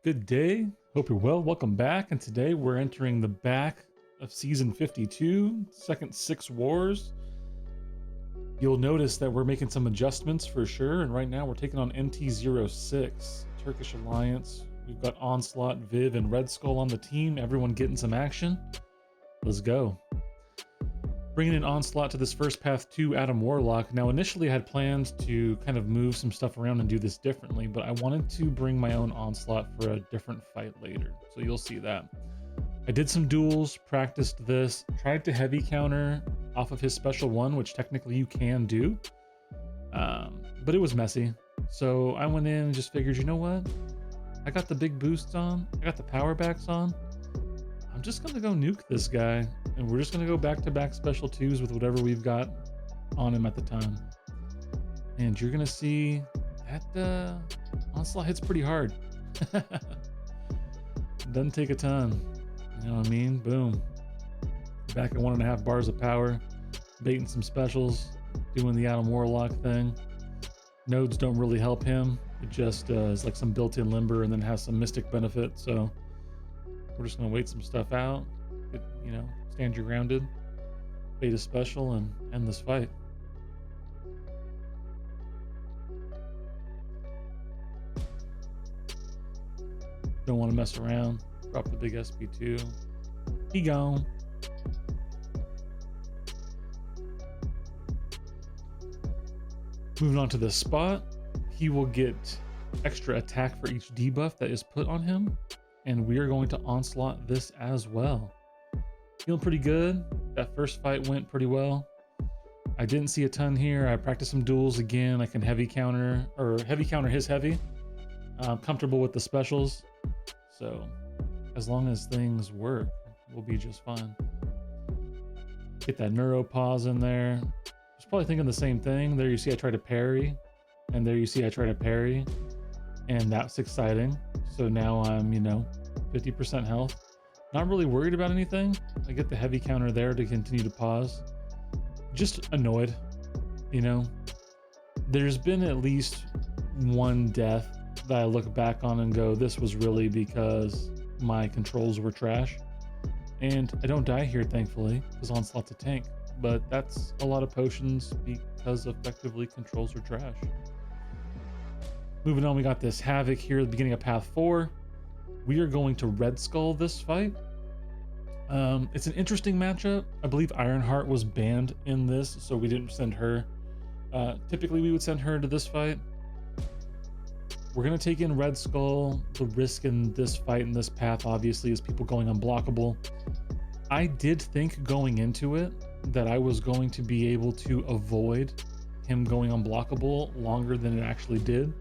Good day, hope you're well, welcome back, and today we're entering the back of Season 52, Second 6 Wars. You'll notice that we're making some adjustments for sure, and right now we're taking on NT06, Turkish Alliance. We've got Onslaught, Viv, and Red Skull on the team, everyone getting some action. Let's go. Bringing in Onslaught to this first path to Adam Warlock. Now initially I had planned to kind of move some stuff around and do this differently, but I wanted to bring my own Onslaught for a different fight later, so you'll see that. I did some duels, practiced this, tried to heavy counter off of his special one, which technically you can do, but it was messy. So I went in and just figured, you know what? I got the big boosts on, I got the power backs on. I'm just gonna go nuke this guy, and we're just gonna go back-to-back special twos with whatever we've got on him at the time. And you're gonna see that Onslaught hits pretty hard. Doesn't take a ton. You know what I mean? Boom. Back at 1.5 bars of power, baiting some specials, doing the Adam Warlock thing. Nodes don't really help him. It just is like some built-in limber and then has some mystic benefit, so we're just gonna wait some stuff out, you know, stand your grounded, bait a special, and end this fight. Don't want to mess around. Drop the big SP2. He gone. Moving on to this spot, he will get extra attack for each debuff that is put on him. And we are going to Onslaught this as well. Feeling pretty good. That first fight went pretty well. I didn't see a ton here. I practiced some duels again. I can heavy counter his heavy. I'm comfortable with the specials. So as long as things work, we'll be just fine. Get that neuro pause in there. I was probably thinking the same thing. There you see I try to parry, and there you see I try to parry, and that's exciting. So now I'm, 50% health. Not really worried about anything. I get the heavy counter there to continue to pause. Just annoyed, There's been at least one death that I look back on and go, this was really because my controls were trash. And I don't die here, thankfully, because Onslaught's a tank. But that's a lot of potions because effectively controls are trash. Moving on, we got this Havok here at the beginning of Path 4. We are going to Red Skull this fight. It's an interesting matchup. I believe Ironheart was banned in this, so we didn't send her. Typically, we would send her to this fight. We're going to take in Red Skull. The risk in this fight, in this path, obviously, is people going unblockable. I did think going into it that I was going to be able to avoid him going unblockable longer than it actually did.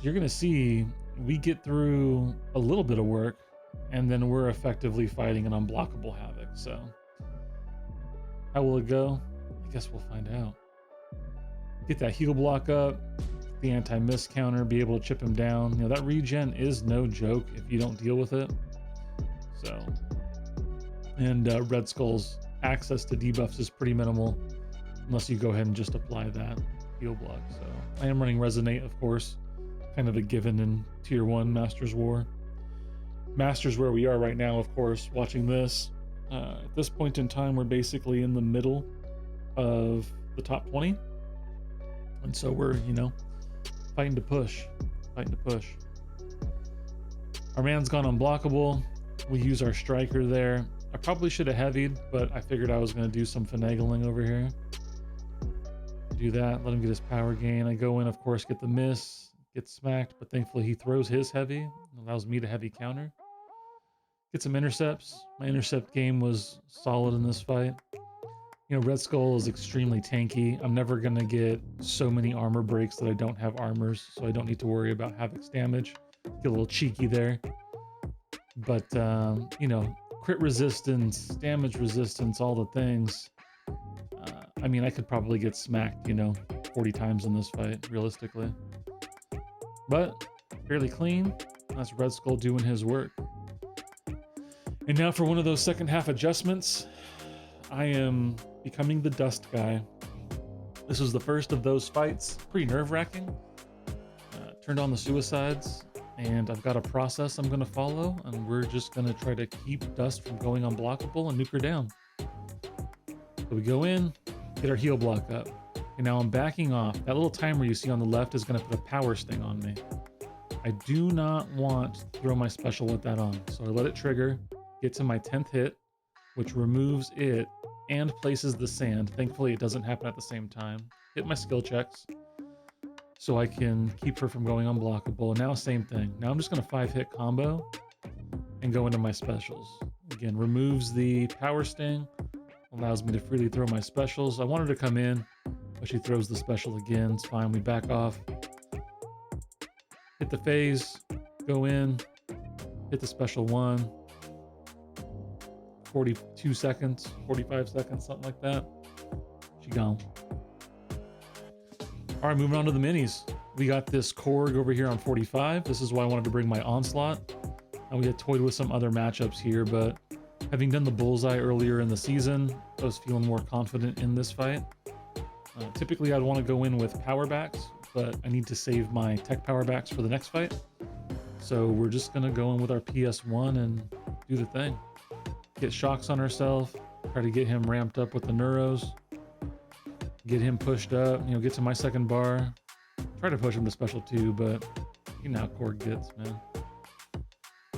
You're going to see we get through a little bit of work, and then we're effectively fighting an unblockable Havok. So how will it go? I guess we'll find out. Get that heal block up, the anti-miss counter, be able to chip him down. That regen is no joke if you don't deal with it. So, and Red Skull's access to debuffs is pretty minimal unless you go ahead and just apply that heal block. So I am running Resonate, of course. Kind of a given in Tier 1 Masters War. Masters where we are right now, of course, watching this. At this point in time, we're basically in the middle of the top 20. And so we're, fighting to push. Our man's gone unblockable. We use our striker there. I probably should have heavied, but I figured I was going to do some finagling over here. Do that, let him get his power gain. I go in, of course, get the miss. Gets smacked, but thankfully he throws his heavy, allows me to heavy counter. Get some intercepts. My intercept game was solid in this fight. Red Skull is extremely tanky. I'm never going to get so many armor breaks that I don't have armors, so I don't need to worry about Havok's damage. Get a little cheeky there. But, crit resistance, damage resistance, all the things. I could probably get smacked, 40 times in this fight, realistically. But fairly clean. That's Red Skull doing his work. And now for one of those second half adjustments, I am becoming the dust guy. This was the first of those fights. Pretty nerve-wracking. Turned on the suicides. And I've got a process I'm gonna follow, and we're just gonna try to keep Dust from going unblockable and nuke her down. So we go in, get our heal block up. And now I'm backing off. That little timer you see on the left is gonna put a power sting on me. I do not want to throw my special with that on. So I let it trigger, get to my 10th hit, which removes it and places the sand. Thankfully it doesn't happen at the same time. Hit my skill checks so I can keep her from going unblockable. Now same thing. Now I'm just gonna 5-hit combo and go into my specials. Again, removes the power sting, allows me to freely throw my specials. I wanted to come in, but she throws the special again. It's fine, we back off. Hit the phase, go in, hit the special one. 42 seconds, 45 seconds, something like that. She gone. All right, moving on to the minis. We got this Korg over here on 45. This is why I wanted to bring my Onslaught. And we had toyed with some other matchups here, but having done the bullseye earlier in the season, I was feeling more confident in this fight. Typically, I'd want to go in with power backs, but I need to save my tech power backs for the next fight. So we're just going to go in with our PS1 and do the thing. Get shocks on herself, try to get him ramped up with the neuros, get him pushed up, you know, get to my second bar, try to push him to special 2, but you know how Korg gets, man.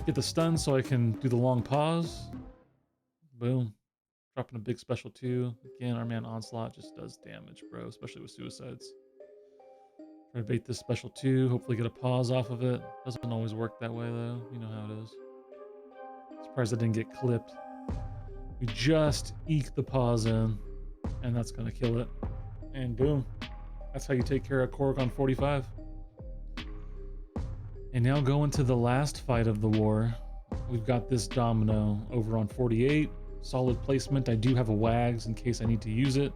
Get the stun so I can do the long pause. Boom. Dropping a big special 2. Again, our man Onslaught just does damage, bro, especially with suicides. Try to bait this special 2, hopefully get a pause off of it. Doesn't always work that way though, you know how it is. Surprised I didn't get clipped. We just eke the pause in, and that's gonna kill it. And boom, that's how you take care of Korg on 45. And now going to the last fight of the war, we've got this Domino over on 48. Solid placement. I do have a Wags in case I need to use it.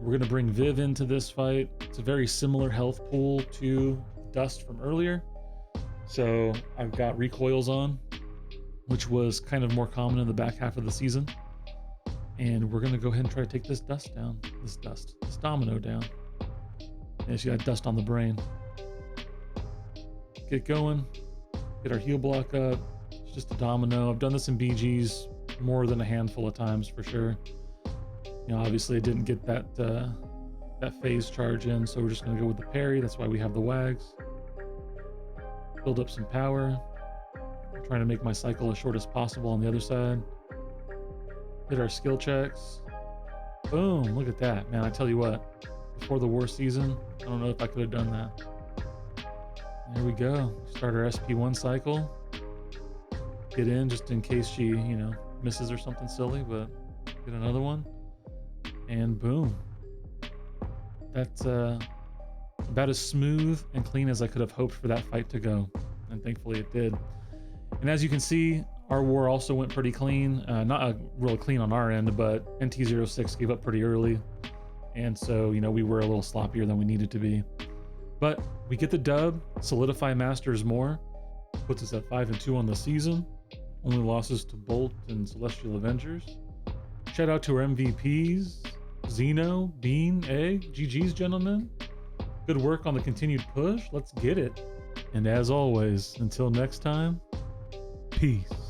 We're gonna bring Viv into this fight. It's a very similar health pool to Dust from earlier. So I've got recoils on, which was kind of more common in the back half of the season. And we're gonna go ahead and try to take this Domino down. And she got dust on the brain. Get going, get our heal block up. It's just a Domino. I've done this in BGs more than a handful of times for sure. You know, obviously I didn't get that phase charge in, so we're just gonna go with the parry. That's why we have the Wags. Build up some power. I'm trying to make my cycle as short as possible on the other side. Hit our skill checks. Boom, look at that. Man, I tell you what, before the war season, I don't know if I could have done that. There we go. Start our SP1 cycle. Get in just in case she, you know, misses or something silly, but get another one. And boom. That's about as smooth and clean as I could have hoped for that fight to go. And thankfully it did. And as you can see, our war also went pretty clean. Not real clean on our end, but NT06 gave up pretty early. And so, you know, we were a little sloppier than we needed to be. But we get the dub, solidify Masters more. Puts us at 5-2 on the season. Only losses to Bolt and Celestial Avengers. Shout out to our MVPs, Zeno, Bean, A. GG's, gentlemen. Good work on the continued push. Let's get it. And as always, until next time, peace.